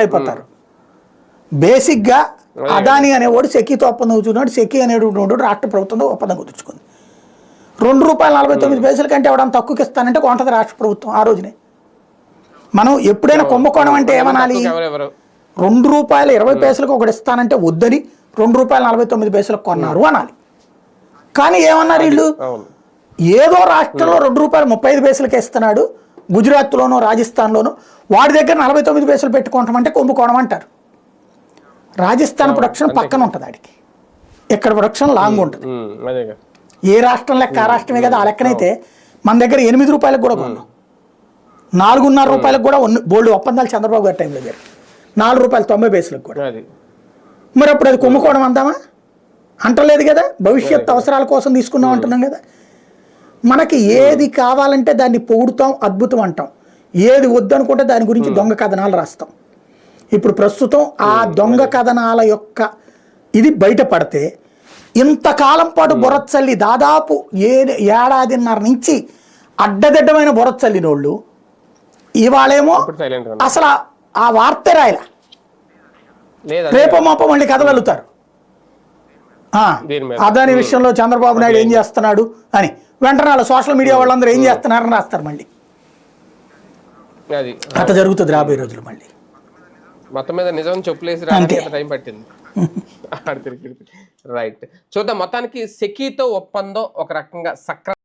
అయిపోతారు. బేసిక్గా అదాని అనేవాడు సెకీతో ఒప్పందం కుదుర్చుకున్నాడు. సెకీ అనేటువంటి రాష్ట్ర ప్రభుత్వంతో ఒప్పందం కుదుర్చుకుంది. ₹2.49 కంటే ఎవడన్నా తక్కువకి ఇస్తానంటే కొంటది రాష్ట్ర ప్రభుత్వం ఆ రోజునే. మనం ఎప్పుడైనా కుంభకోణం అంటే ఏమనాలి? ₹2.20 ఒకటి ఇస్తానంటే వద్దని ₹2.49 కొన్నారు అనాలి. కానీ ఏమన్నారు వీళ్ళు? ఏదో రాష్ట్రంలో ₹2.35 ఇస్తున్నాడు, గుజరాత్లోనో రాజస్థాన్లోనో, వాడి దగ్గర 49 పైసలు పెట్టుకుంటామంటే కుంభకోణం అంటారు. రాజస్థాన్ ప్రొడక్షన్ పక్కన ఉంటుంది, ఆడికి ఇక్కడ ప్రొడక్షన్ లాంగ్ ఉంటుంది. ఏ రాష్ట్రం లెక్క ఆ రాష్ట్రమే కదా. ఆ లెక్కనైతే మన దగ్గర ₹8 కూడా కొన్నాం, ₹4.5 కూడా బోల్డ్ ఒప్పందాలు చంద్రబాబు గారి టైంలో గారు ₹4.90 కూడా. మరి అప్పుడు అది కుంభకోణం అందామా? అంటలేదు కదా. భవిష్యత్ అవసరాల కోసం తీసుకున్నాం అంటున్నాం కదా. మనకి ఏది కావాలంటే దాన్ని పొగుడుతాం, అద్భుతం అంటాం. ఏది వద్దనుకుంటే దాని గురించి దొంగ కథనాలు రాస్తాం. ఇప్పుడు ప్రస్తుతం ఆ దొంగ కథనాల యొక్క ఇది బయటపడితే ఇంతకాలం పాటు బురచ్చల్లి దాదాపు ఏడాదిన్నర నుంచి అడ్డదిడ్డమైన బురచ్చల్లినోళ్ళు ఇవాళేమో అసలు ఆ వార్త రాయలా, రేపో మాపో మళ్ళీ కథలు అల్లుతారు. అదాని విషయంలో చంద్రబాబు నాయుడు ఏం చేస్తున్నాడు అని వెంటనే సోషల్ మీడియా వాళ్ళందరూ ఏం చేస్తున్నారని రాస్తారు. మళ్ళీ అట్లా జరుగుతుంది రాబోయే రోజులు. మళ్ళీ మొత్తం మీద నిజం చెప్పులేసి టైం పట్టింది. రైట్, చూద్దాం. మొత్తానికి సెకీతో ఒప్పందం ఒక రకంగా సక్రమ